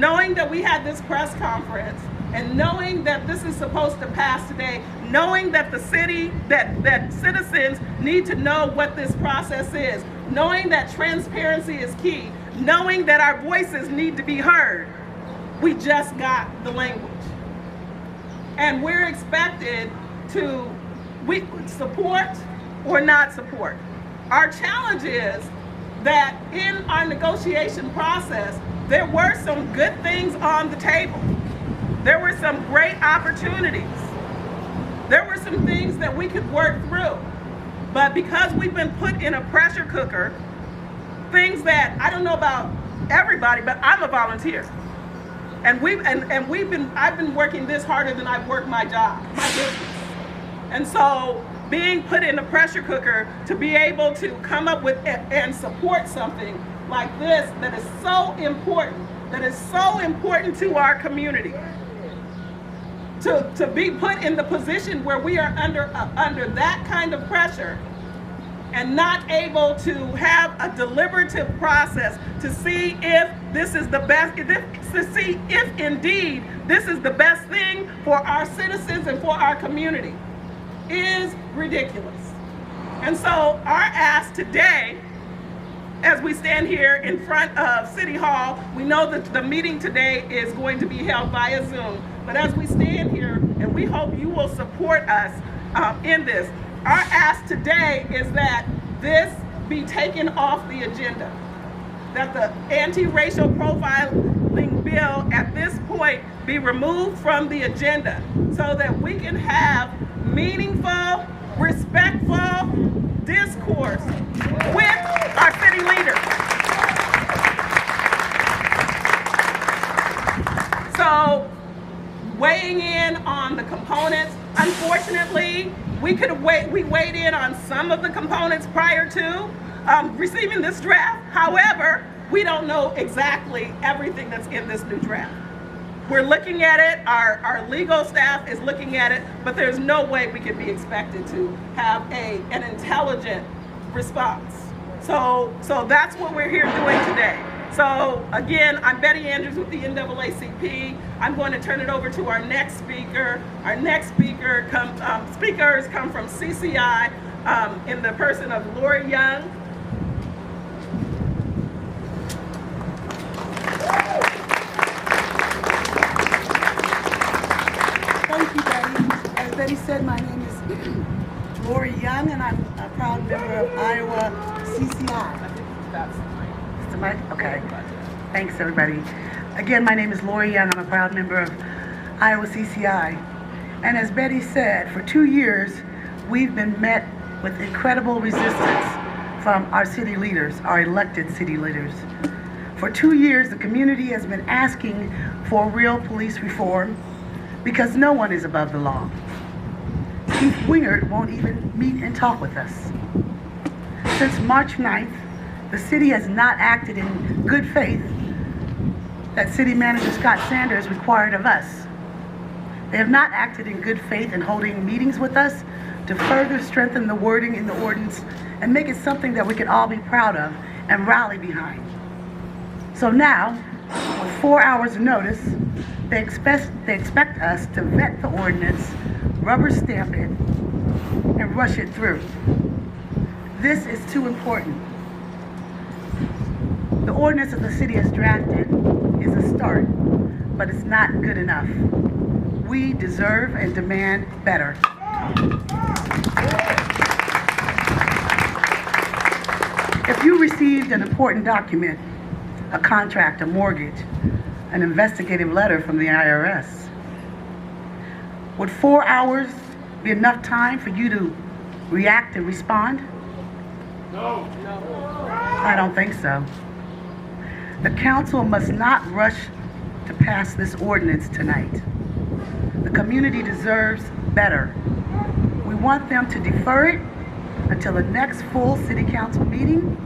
knowing that we had this press conference and knowing that this is supposed to pass today, knowing that the city, that citizens need to know what this process is, knowing that transparency is key, knowing that our voices need to be heard, we just got the language. And we're expected to support or not support. Our challenge is that in our negotiation process, there were some good things on the table. There were some great opportunities. There were some things that we could work through. But because we've been put in a pressure cooker, things that, I don't know about everybody, but I'm a volunteer. And I've been working this harder than I've worked my job, my business. And so being put in a pressure cooker to be able to come up with and support something like this that is so important to our community. To be put in the position where we are under that kind of pressure and not able to have a deliberative process to see if this is the best, to see if indeed this is the best thing for our citizens and for our community is ridiculous. And so our ask today, as we stand here in front of City Hall, we know that the meeting today is going to be held via Zoom, but as we stand here, and we hope you will support us in this, our ask today is that this be taken off the agenda, that the anti-racial profiling bill at this point be removed from the agenda so that we can have meaningful, respectful discourse with our city leaders. So, weighing in on the components, unfortunately, we weighed in on some of the components prior to receiving this draft. However, we don't know exactly everything that's in this new draft. We're looking at it, our legal staff is looking at it, but there's no way we can be expected to have an intelligent response. So that's what we're here doing today. So again, I'm Betty Andrews with the NAACP. I'm going to turn it over to our next speaker. Our next speakers come from CCI in the person of Lori Young. Thank you, Betty. As Betty said, my name is Lori Young, and I'm a proud member of Iowa CCI. I think that's Is the mic? Okay. Thanks, everybody. Again, my name is Lori Young. I'm a proud member of Iowa CCI. And as Betty said, for 2 years, we've been met with incredible resistance from our city leaders, our elected city leaders. For 2 years, the community has been asking for real police reform because no one is above the law. Chief Wingert won't even meet and talk with us. Since March 9th, the city has not acted in good faith that City Manager Scott Sanders required of us. They have not acted in good faith in holding meetings with us to further strengthen the wording in the ordinance and make it something that we can all be proud of and rally behind. So now, with 4 hours notice, they expect us to vet the ordinance, rubber stamp it, and rush it through. This is too important. The ordinance that the city has drafted is a start, but it's not good enough. We deserve and demand better. If you received an important document, a contract, a mortgage, an investigative letter from the IRS, would 4 hours be enough time for you to react and respond? No. I don't think so. The council must not rush to pass this ordinance tonight. The community deserves better. We want them to defer it until the next full city council meeting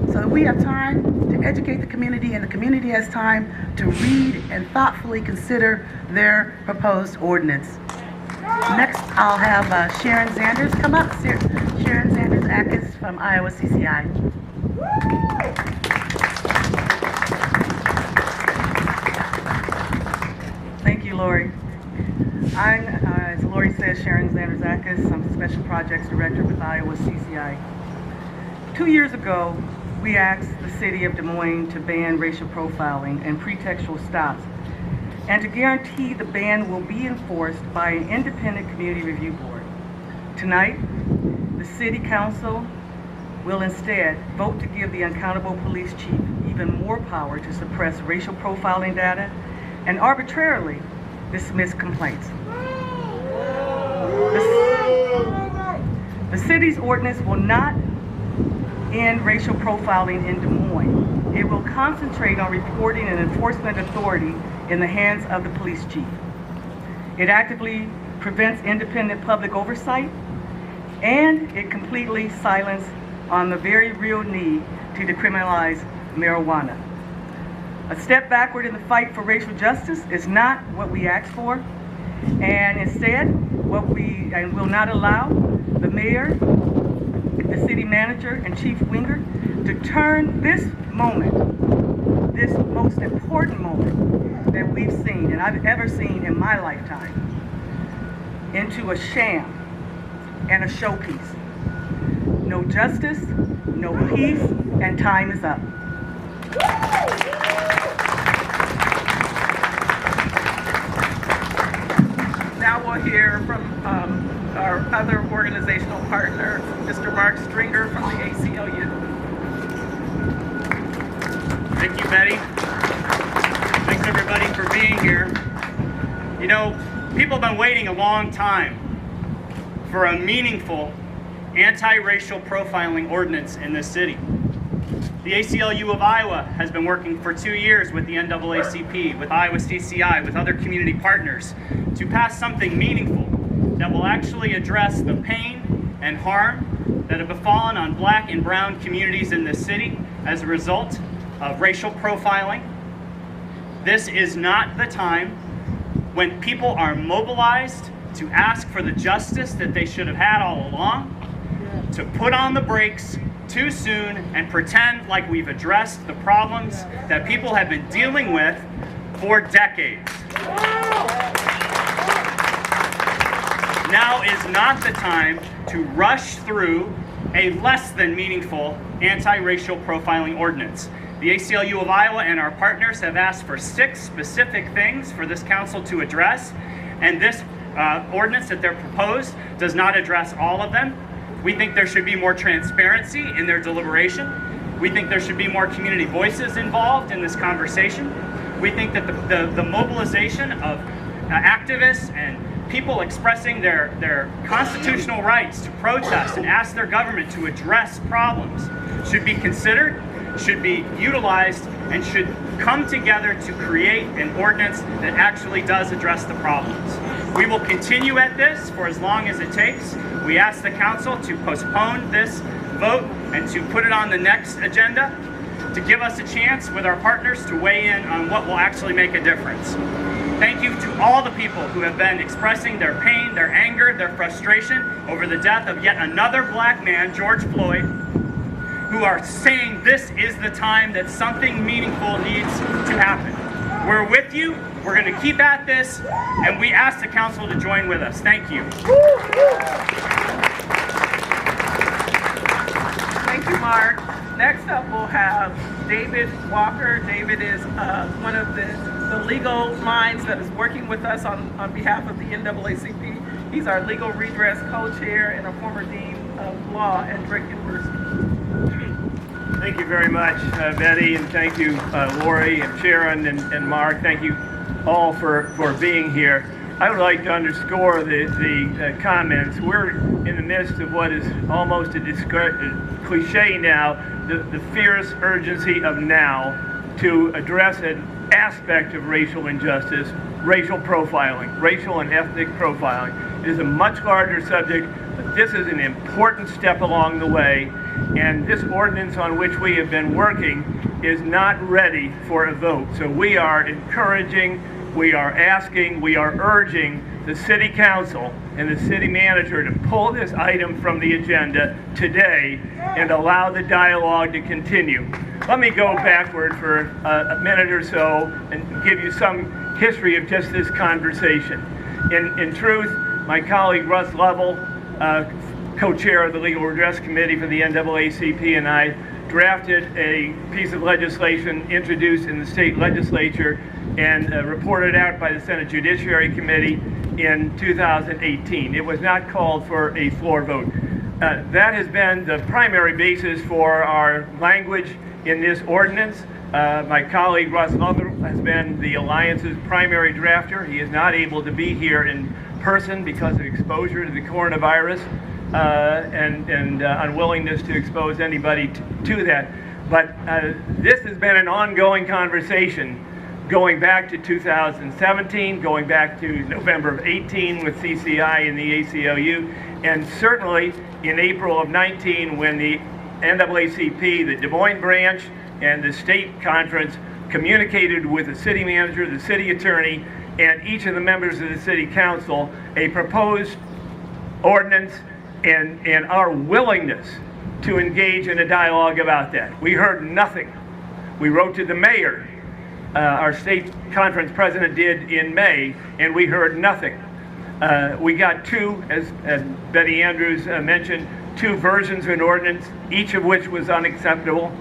so that we have time to educate the community and the community has time to read and thoughtfully consider their proposed ordinance. Next, I'll have Sharon Zanders come up. Sharon Zanders Atkins from Iowa CCI. Lori. I'm, as Lori says, Sharon Zanderzakis. I'm the Special Projects Director with Iowa CCI. 2 years ago, we asked the city of Des Moines to ban racial profiling and pretextual stops, and to guarantee the ban will be enforced by an independent community review board. Tonight, the City Council will instead vote to give the accountable police chief even more power to suppress racial profiling data and arbitrarily dismiss complaints. The city's ordinance will not end racial profiling in Des Moines. It will concentrate on reporting and enforcement authority in the hands of the police chief. It actively prevents independent public oversight, and it completely silences on the very real need to decriminalize marijuana. A step backward in the fight for racial justice is not what we asked for, and instead, will not allow the mayor, the city manager, and Chief Winger to turn this moment, this most important moment that we've seen and I've ever seen in my lifetime, into a sham and a showpiece. No justice, no peace, and time is up. Now we'll hear from our other organizational partner, Mr. Mark Stringer from the ACLU. Thank you, Betty. Thanks everybody for being here. You know, people have been waiting a long time for a meaningful anti-racial profiling ordinance in this city. The ACLU of Iowa has been working for 2 years with the NAACP, with Iowa CCI, with other community partners to pass something meaningful that will actually address the pain and harm that have befallen on Black and brown communities in this city as a result of racial profiling. This is not the time when people are mobilized to ask for the justice that they should have had all along, to put on the brakes too soon and pretend like we've addressed the problems that people have been dealing with for decades. Now is not the time to rush through a less than meaningful anti-racial profiling ordinance. The ACLU of Iowa and our partners have asked for 6 specific things for this council to address, and this ordinance that they're proposed does not address all of them. We think there should be more transparency in their deliberation. We think there should be more community voices involved in this conversation. We think that the mobilization of activists and people expressing their constitutional rights to protest and ask their government to address problems should be considered, should be utilized, and should come together to create an ordinance that actually does address the problems. We will continue at this for as long as it takes. We ask the council to postpone this vote and to put it on the next agenda to give us a chance with our partners to weigh in on what will actually make a difference. Thank you to all the people who have been expressing their pain, their anger, their frustration over the death of yet another Black man, George Floyd, who are saying this is the time that something meaningful needs to happen. We're with you, we're going to keep at this, and we ask the council to join with us. Thank you. Thank you, Mark. Next up, we'll have David Walker. David is one of the legal minds that is working with us on behalf of the NAACP. He's our legal redress co-chair and a former dean of law at Drake University. Thank you very much, Betty, and thank you, Lori and Sharon and Mark. Thank you all for being here. I would like to underscore the comments. We're in the midst of what is almost a cliche now, the fierce urgency of now to address an aspect of racial injustice, racial profiling, racial and ethnic profiling. It is a much larger subject, but this is an important step along the way, and this ordinance on which we have been working is not ready for a vote. So we are encouraging we are asking, we are urging the city council and the city manager to pull this item from the agenda today and allow the dialogue to continue. Let me go backward for a minute or so and give you some history of just this conversation. In truth, my colleague Russ Lovell, co-chair of the Legal Redress Committee for the NAACP, and I drafted a piece of legislation introduced in the state legislature and reported out by the Senate Judiciary Committee in 2018. It was not called for a floor vote. That has been the primary basis for our language in this ordinance. My colleague Russ Lovell has been the Alliance's primary drafter. He is not able to be here in person because of exposure to the coronavirus and unwillingness to expose anybody to that. But this has been an ongoing conversation going back to 2017, going back to November of 18 with CCI and the ACLU, and certainly in April of 19 when the NAACP, the Des Moines branch, and the state conference communicated with the city manager, the city attorney, and each of the members of the city council a proposed ordinance and our willingness to engage in a dialogue about that. We heard nothing. We wrote to the mayor, our state conference president did in May, and we heard nothing. We got two, as Betty Andrews mentioned, two versions of an ordinance, each of which was unacceptable.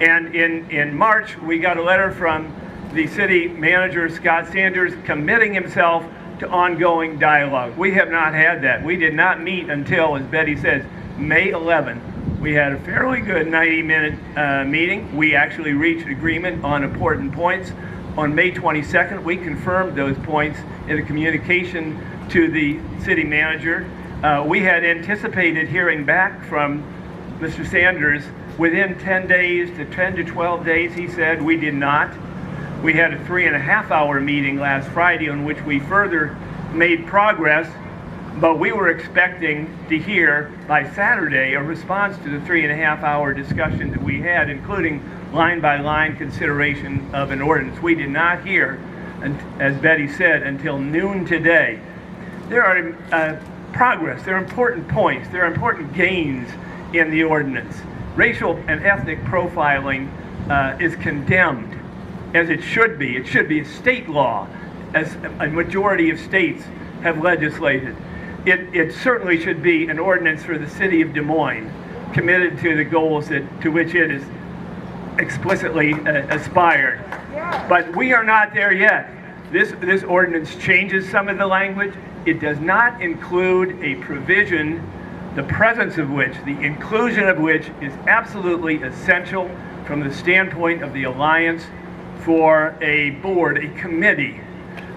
And in March, we got a letter from the city manager, Scott Sanders, committing himself to ongoing dialogue. We have not had that. We did not meet until, as Betty says, May 11. We had a fairly good 90-minute meeting. We actually reached agreement on important points. On May 22nd, we confirmed those points in a communication to the city manager. We had anticipated hearing back from Mr. Sanders within 10 days to 10 to 12 days. He said we did not. We had a 3.5-hour meeting last Friday on which we further made progress, but we were expecting to hear by Saturday a response to the 3.5-hour discussion that we had, including line-by-line consideration of an ordinance. We did not hear, as Betty said, until noon today. There are progress, there are important points, there are important gains in the ordinance. Racial and ethnic profiling is condemned, as it should be. It should be a state law, as a majority of states have legislated. It certainly should be an ordinance for the city of Des Moines, committed to the goals to which it is explicitly aspired. But we are not there yet. This ordinance changes some of the language. It does not include a provision, the presence of which, the inclusion of which is absolutely essential from the standpoint of the Alliance, for a board, a committee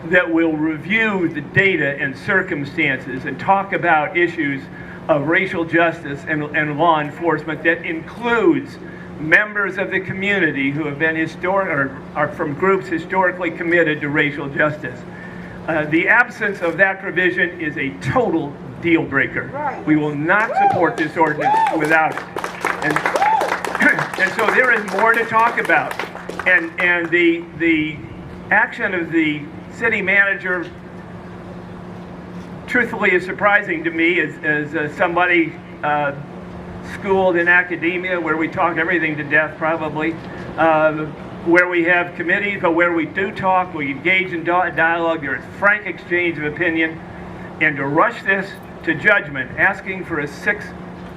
that will review the data and circumstances and talk about issues of racial justice and law enforcement, that includes members of the community who have been or are from groups historically committed to racial justice. The absence of that provision is a total deal breaker. Right. We will not support this ordinance without it. And so there is more to talk about. And the action of the city manager, truthfully, is surprising to me as somebody schooled in academia, where we talk everything to death probably, where we have committees, but where we do talk, we engage in dialogue, there is frank exchange of opinion, and to rush this to judgment, asking for a 6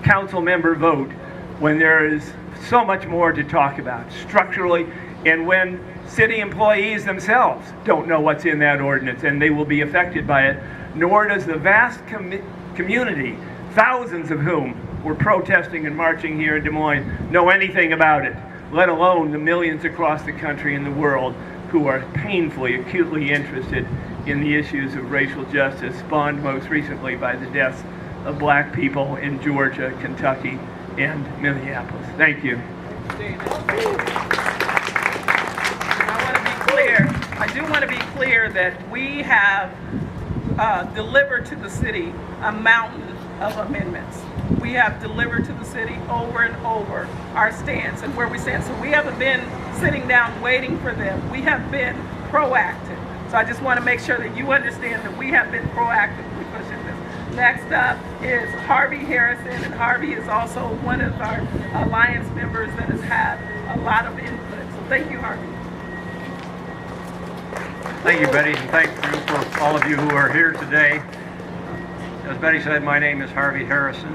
council member vote when there is so much more to talk about structurally, and when city employees themselves don't know what's in that ordinance and they will be affected by it, nor does the vast community, thousands of whom were protesting and marching here in Des Moines, know anything about it, let alone the millions across the country and the world who are painfully, acutely interested in the issues of racial justice, spawned most recently by the deaths of black people in Georgia, Kentucky, and Minneapolis. Thank you. I do want to be clear that we have delivered to the city a mountain of amendments. We have delivered to the city over and over our stance and where we stand. So we haven't been sitting down waiting for them. We have been proactive. So I just want to make sure that you understand that we have been proactively pushing this. Next up is Harvey Harrison, and Harvey is also one of our alliance members that has had a lot of input. So thank you, Harvey. Thank you, Betty, and thank you for all of you who are here today. As Betty said, my name is Harvey Harrison.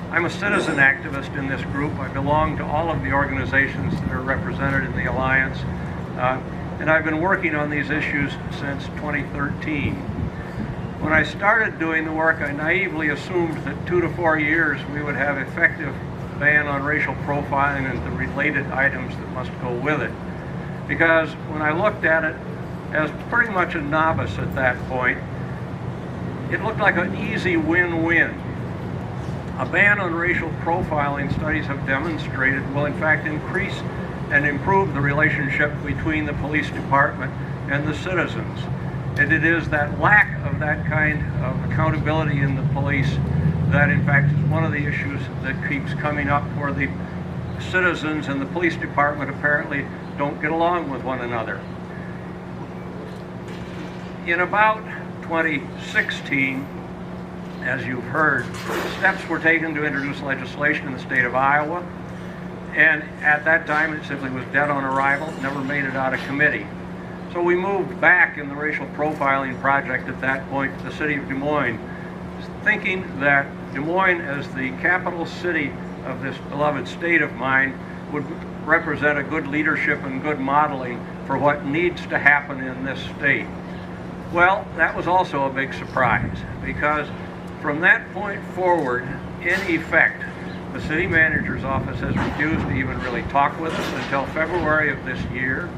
I'm a citizen activist in this group. I belong to all of the organizations that are represented in the Alliance, and I've been working on these issues since 2013. When I started doing the work, I naively assumed that 2 to 4 years we would have effective ban on racial profiling and the related items that must go with it. Because when I looked at it as pretty much a novice at that point, it looked like an easy win-win. A ban on racial profiling, studies have demonstrated, will in fact increase and improve the relationship between the police department and the citizens. And it is that lack of that kind of accountability in the police that in fact is one of the issues that keeps coming up, where the citizens and the police department apparently don't get along with one another. In about 2016, as you've heard, steps were taken to introduce legislation in the state of Iowa, and at that time it simply was dead on arrival, never made it out of committee. So we moved back in the racial profiling project at that point to the city of Des Moines, thinking that Des Moines, as the capital city of this beloved state of mine, would represent a good leadership and good modeling for what needs to happen in this state. Well, that was also a big surprise, because from that point forward, in effect, the city manager's office has refused to even really talk with us until February of this year.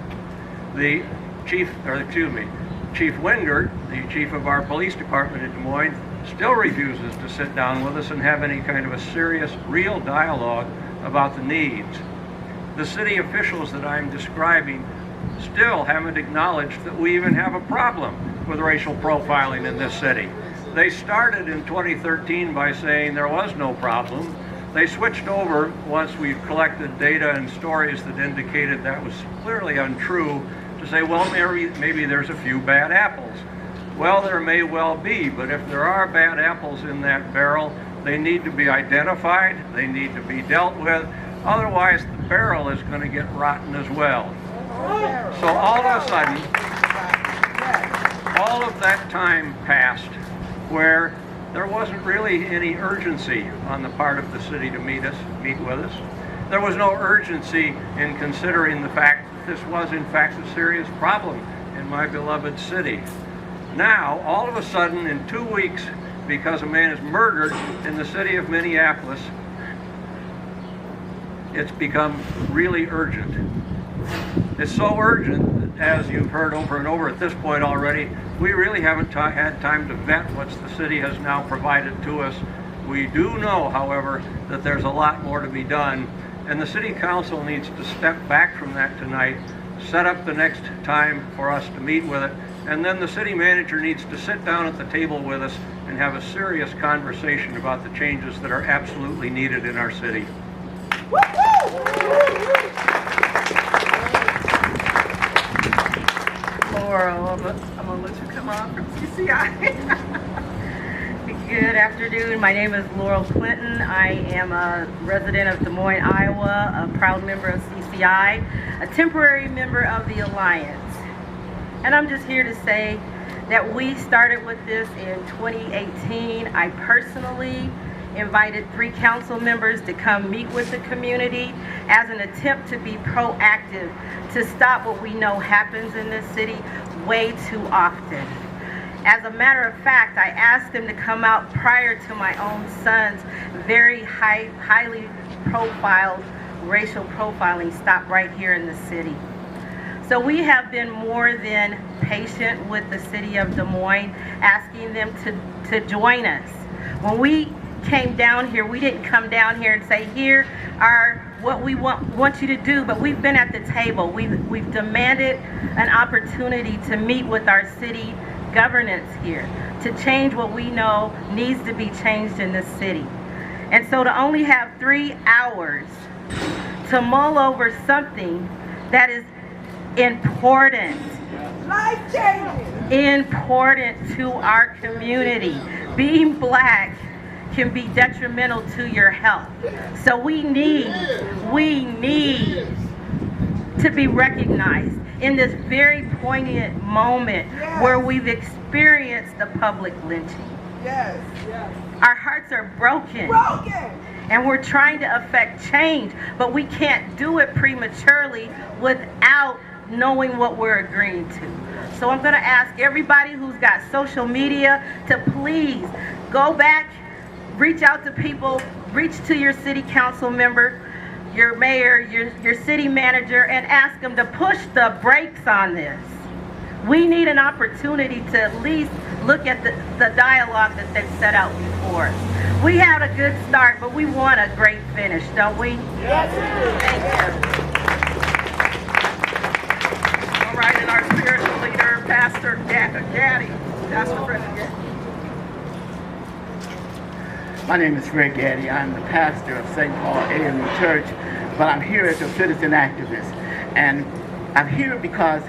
The Chief Wingert, the chief of our police department in Des Moines, still refuses to sit down with us and have any kind of a serious, real dialogue about the needs. The city officials that I'm describing still haven't acknowledged that we even have a problem with racial profiling in this city. They started in 2013 by saying there was no problem. They switched over once we collected data and stories that indicated that was clearly untrue, to say, well, maybe there's a few bad apples. Well, there may well be, but if there are bad apples in that barrel, they need to be identified, they need to be dealt with, otherwise the barrel is going to get rotten as well. So all of a sudden, all of that time passed where there wasn't really any urgency on the part of the city to meet with us. There was no urgency in considering the fact that this was in fact a serious problem in my beloved city. Now, all of a sudden, in 2 weeks, because a man is murdered in the city of Minneapolis, it's become really urgent. It's so urgent that, as you've heard over and over at this point already, we really haven't had time to vet what the city has now provided to us. We do know, however, that there's a lot more to be done, and the city council needs to step back from that tonight, set up the next time for us to meet with it, and then the city manager needs to sit down at the table with us and have a serious conversation about the changes that are absolutely needed in our city. Laurel, I'm gonna let you come on from CCI. Good afternoon. My name is Laurel Clinton. I am a resident of Des Moines, Iowa, a proud member of CCI, a temporary member of the Alliance. And I'm just here to say that we started with this in 2018. I personally invited 3 council members to come meet with the community as an attempt to be proactive to stop what we know happens in this city way too often. As a matter of fact, I asked them to come out prior to my own son's very highly profiled racial profiling stop right here in the city. So we have been more than patient with the city of Des Moines, asking them to join us. When we came down here, we didn't come down here and say, here are what we want you to do, but we've been at the table. We've demanded an opportunity to meet with our city governance here, to change what we know needs to be changed in this city. And so to only have 3 hours to mull over something that is important, life-changing, important to our community. Being black can be detrimental to your health. So we need to be recognized in this very poignant moment where we've experienced the public lynching. Yes. Our hearts are broken. And we're trying to affect change, but we can't do it prematurely without knowing what we're agreeing to. So I'm going to ask everybody who's got social media to please go back, reach out to people, reach to your city council member, your mayor, your city manager, and ask them to push the brakes on this. We need an opportunity to at least look at the dialogue that they've set out before us. We had a good start, but we want a great finish, don't we? Yes, we do. Thank you. All right, and our spiritual leader, Pastor Gaddy. Pastor Fred Gaddy. My name is Fred Gaddy. I'm the pastor of St. Paul AME Church, but I'm here as a citizen activist. And I'm here because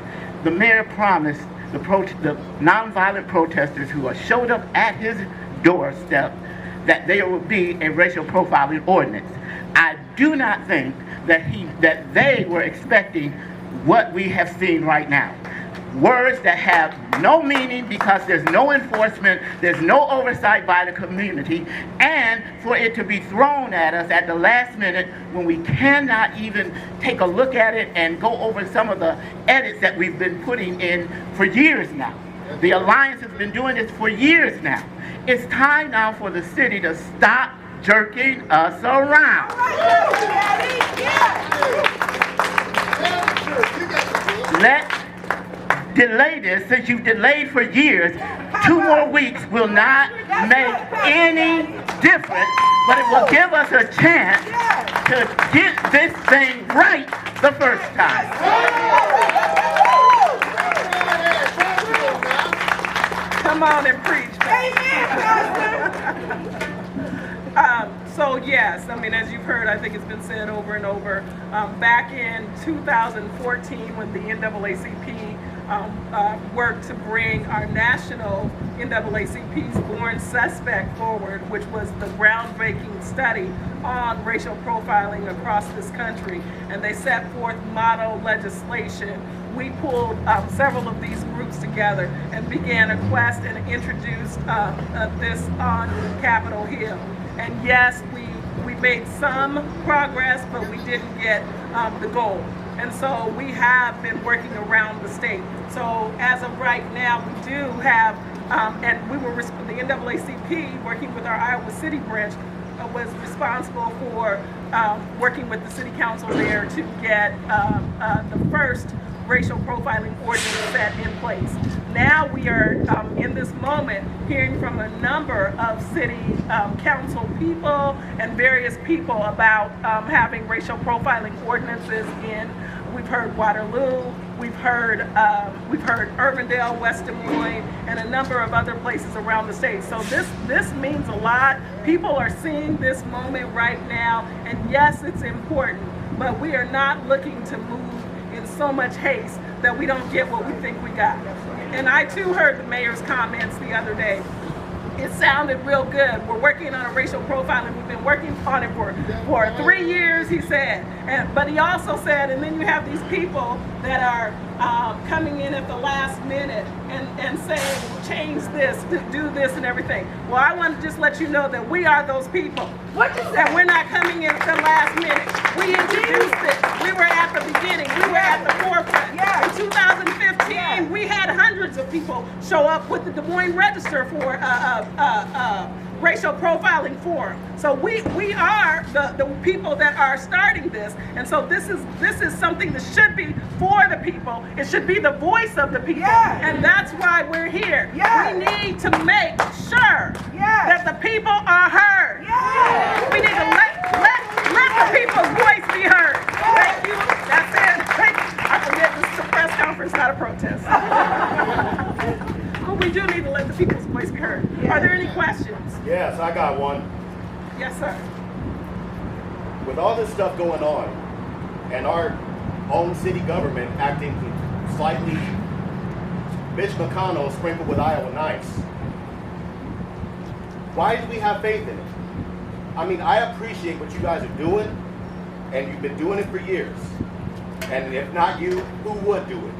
the mayor promised the nonviolent protesters who showed up at his doorstep that there would be a racial profiling ordinance. I do not think that they were expecting what we have seen right now. Words that have no meaning because there's no enforcement, there's no oversight by the community, and for it to be thrown at us at the last minute when we cannot even take a look at it and go over some of the edits that we've been putting in for years now. The Alliance has been doing this for years now. It's time now for the city to stop jerking us around. Let's delay this. Since you've delayed for years, 2 more weeks will not make any difference, but it will give us a chance to get this thing right the first time. Come on and preach. So yes, I mean, as you've heard, I think it's been said over and over. Back in 2014, when the NAACP worked to bring our national NAACP's Born Suspect forward, which was the groundbreaking study on racial profiling across this country, and they set forth model legislation. We pulled several of these groups together and began a quest and introduced this on Capitol Hill. And yes, we made some progress, but we didn't get the goal. And so we have been working around the state. So as of right now, we do have, and we were, the NAACP, working with our Iowa City branch, was responsible for working with the city council there to get the first racial profiling ordinance set in place. Now we are in this moment hearing from a number of city council people and various people about having racial profiling ordinances in. We've heard Waterloo, we've heard Urbandale, West Des Moines, and a number of other places around the state. So this means a lot. People are seeing this moment right now, and yes, it's important, but we are not looking to move in so much haste that we don't get what we think we got. And I too heard the mayor's comments the other day. It sounded real good. We're working on a racial profiling. We've been working on it for 3 years, he said. But he also said, and then you have these people that are coming in at the last minute and saying, change this, do this and everything. Well, I want to just let you know that we are those people. That we're not coming in at the last minute. We introduced it. We were at the beginning. We were at the forefront. In 2015, we had hundreds of people show up with the Des Moines Register for racial profiling forum. So we are the people that are starting this, and so this is something that should be for the people. It should be the voice of the people, and that's why we're here. We need to make sure that the people are heard. We need to let the people's voice be heard. Thank you. That's it. I forget, this is a press conference, not a protest. But we do need to let the people's voice be heard. Are there any questions? Yes, I got one. Yes, sir. With all this stuff going on and our own city government acting slightly Mitch McConnell sprinkled with Iowa Nice. Why do we have faith in it? I mean, I appreciate what you guys are doing, and you've been doing it for years. And if not you, who would do it?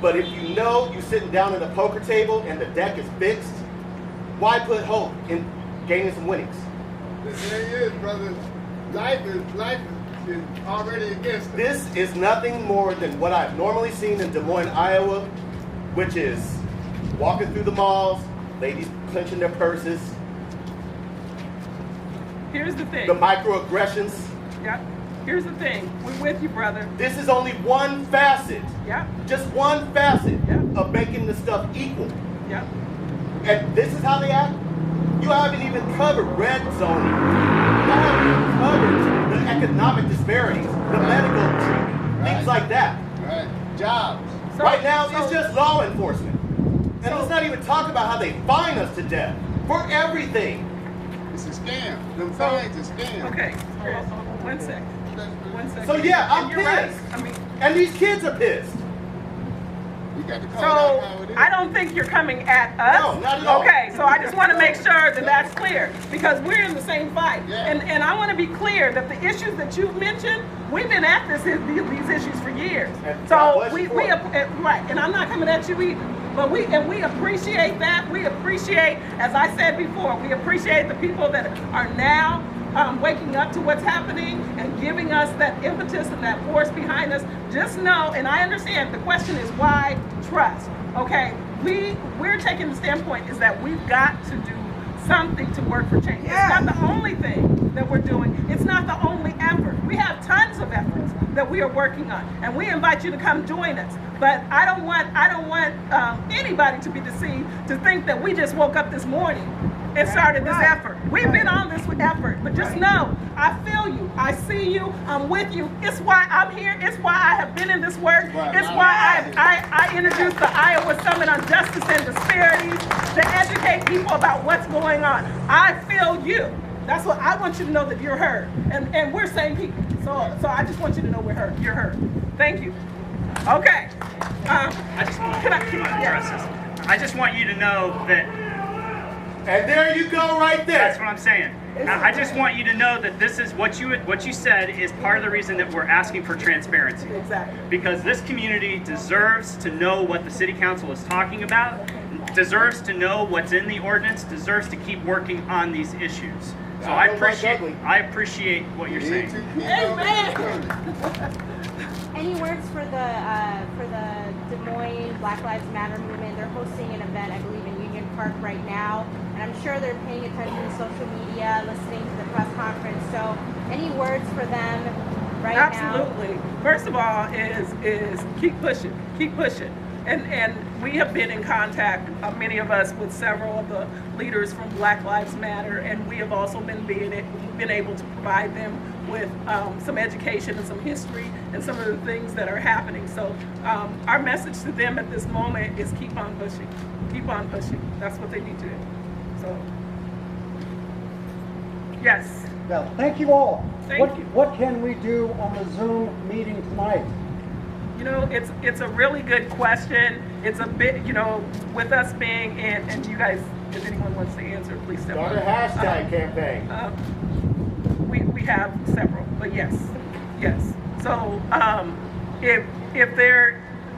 But if you know you're sitting down at a poker table and the deck is fixed, why put hope in gaining some winnings? The thing is, brother, life is already against us. This is nothing more than what I've normally seen in Des Moines, Iowa, which is walking through the malls, ladies clenching their purses, Here's the thing. the microaggressions. Yep. Here's the thing. We're with you, brother. This is only one facet, Yep. just one facet Yeah. of making the stuff equal. Yep. And this is how they act? You haven't even covered red zoning. You haven't even covered the economic disparities, the medical treatment, things like that. Right? Jobs. Right now, it's just law enforcement. And let's not even talk about how they fine us to death for everything. It's a scam. Them fines is scam. Okay. Hold on. 1 second. 1 second. So yeah, I'm And you're right. pissed. I mean, And these kids are pissed. You got to call so it out how it is. I don't think you're coming at us. No, not at all. Okay, so I just want to make sure that that's clear because we're in the same fight. Yeah. And I want to be clear that the issues that you've mentioned, we've been at these issues for years. And God So bless we you for it. right, and I'm not coming at you either. But we appreciate that. We appreciate, as I said before, we appreciate the people that are now waking up to what's happening and giving us that impetus and that force behind us. Just know, and I understand, the question is why trust? Okay, we're taking the standpoint is that we've got to do something to work for change. Yes. It's not the only thing that we're doing. It's not the only effort. We have tons of efforts that we are working on, and we invite you to come join us. But I don't want anybody to be deceived to think that we just woke up this morning and started this effort. We've been on this effort, but just know, I feel you, I see you, I'm with you. It's why I'm here. It's why I have been in this work. Right. It's why I introduced the Iowa Summit on Justice and Disparities to educate people about what's going on. I feel you. That's what I want you to know, that you're heard, and we're same people. So I just want you to know we're heard. You're heard. Thank you. Okay. I just want to address this. I just want you to know that And there you go right there. that's what I'm saying. I just want you to know that this is what you said is part of the reason that we're asking for transparency. Exactly. Because this community deserves to know what the city council is talking about, deserves to know what's in the ordinance, deserves to keep working on these issues. So I appreciate what you're saying. Any words for the Des Moines Black Lives Matter movement? They're hosting an event, I believe, in Union Park right now, and I'm sure they're paying attention to social media, listening to the press conference. So, any words for them right now? Absolutely. First of all, is keep pushing, and we have been in contact, many of us, with several of the leaders from Black Lives Matter, and we have also been able to provide them with some education and some history and some of the things that are happening. So our message to them at this moment is keep on pushing. Keep on pushing. That's what they need to do. So, yes. Well, thank you all. Thank you. What can we do on the Zoom meeting tonight? You know, it's a really good question. It's a bit, with us being in, and you guys, if anyone wants to answer, please step up. Start a hashtag campaign. We have several, but yes. So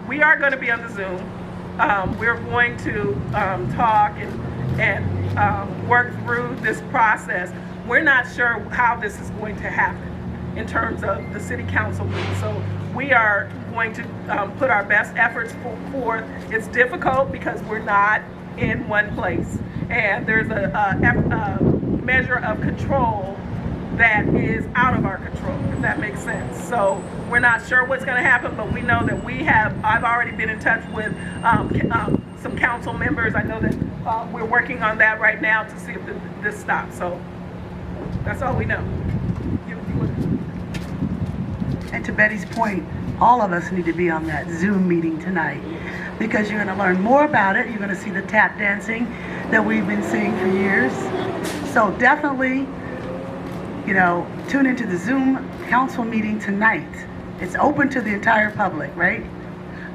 we are going to be on the Zoom. We're going to talk and work through this process. We're not sure how this is going to happen in terms of the city council meeting. So we are going to put our best efforts forth. It's difficult because we're not in one place, and there's a measure of control that is out of our control, if that makes sense. So we're not sure what's going to happen, but we know that I've already been in touch with some council members. I know that we're working on that right now to see if this stops. So that's all we know. And to Betty's point, all of us need to be on that Zoom meeting tonight because you're going to learn more about it. You're going to see the tap dancing that we've been seeing for years. So definitely, tune into the Zoom council meeting tonight. It's open to the entire public, right?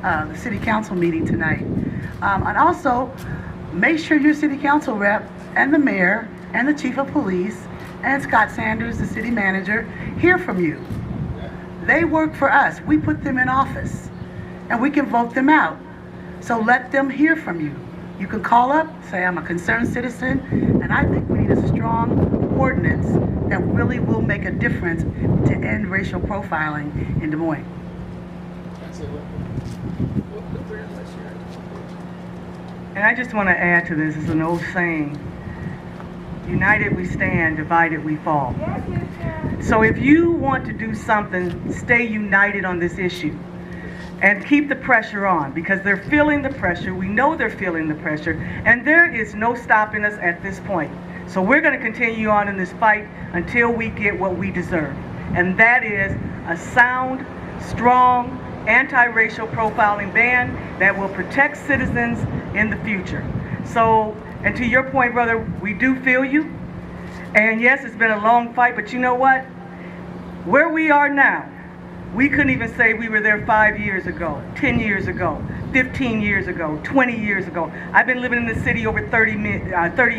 the city council meeting tonight. And also, make sure your city council rep and the mayor and the chief of police and Scott Sanders, the city manager, hear from you. They work for us. We put them in office, and we can vote them out. So let them hear from you. You can call up, say, I'm a concerned citizen, and I think we need a strong ordinance that really will make a difference to end racial profiling in Des Moines. And I just want to add to this, it's an old saying, united we stand, divided we fall. So if you want to do something, stay united on this issue and keep the pressure on, because they're feeling the pressure. We know they're feeling the pressure, and there is no stopping us at this point. So we're going to continue on in this fight until we get what we deserve, and that is a sound, strong, anti-racial profiling ban that will protect citizens in the future. So, and to your point, brother, we do feel you. And yes, it's been a long fight, but you know what? Where we are now, we couldn't even say we were there 5 years ago, 10 years ago, 15 years ago, 20 years ago. I've been living in the city over 30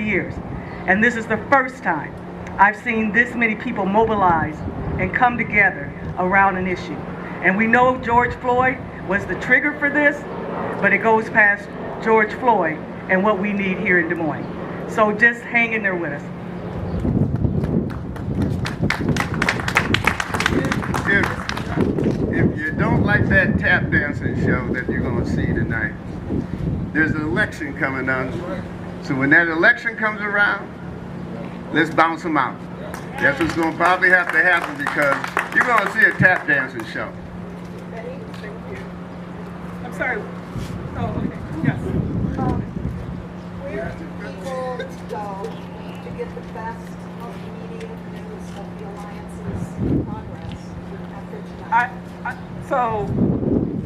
years, and this is the first time I've seen this many people mobilize and come together around an issue. And we know George Floyd was the trigger for this, but it goes past George Floyd and what we need here in Des Moines. So just hang in there with us. If you don't like that tap dancing show that you're going to see tonight, there's an election coming on. So when that election comes around, let's bounce them out. That's what's going to probably have to happen, because you're going to see a tap dancing show. I'm sorry. Oh, okay. Yes. Where do people go to get the best of the media news of the Alliance's progress after tonight? So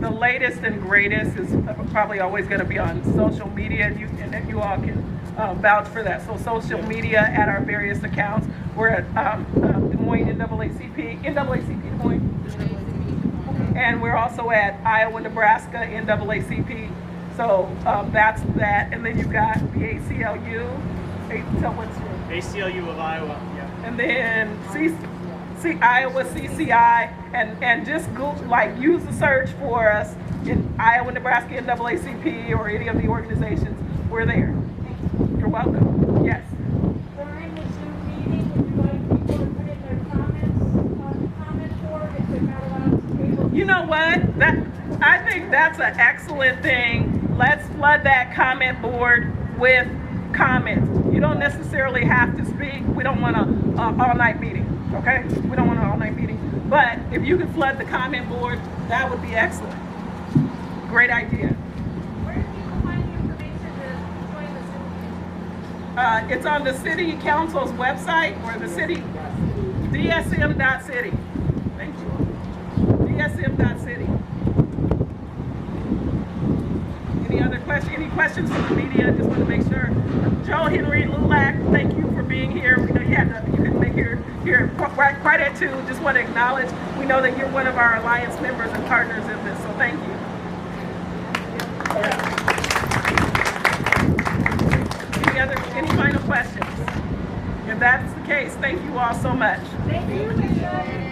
the latest and greatest is probably always going to be on social media, and you all can vouch for that. So social media at our various accounts. We're at Des Moines NAACP, Des Moines. And we're also at Iowa, Nebraska, NAACP. So that's that. And then you've got the ACLU. ACLU of Iowa. Yeah. And then Iowa CCI. And just go, use the search for us in Iowa, Nebraska, NAACP, or any of the organizations. We're there. You're welcome. Yes. During the Zoom meeting, would you like people to put in their comments on the comment board if they're not allowed to table? You know what? I think that's an excellent thing. Let's flood that comment board with comments. You don't necessarily have to speak. We don't want an all-night meeting, okay? We don't want an all-night meeting. But if you could flood the comment board, that would be excellent. Great idea. Where do people find the information to join the Zoom meeting? It's on the city council's website, or the city, dsm.city. Thank you. dsm.city. Any questions from the media? Just want to make sure. Joe Henry Lulac, thank you for being here. We know you couldn't make here right at 2. Just want to acknowledge, we know that you're one of our Alliance members and partners in this, so thank you. Any final questions? If that's the case, thank you all so much. Thank you.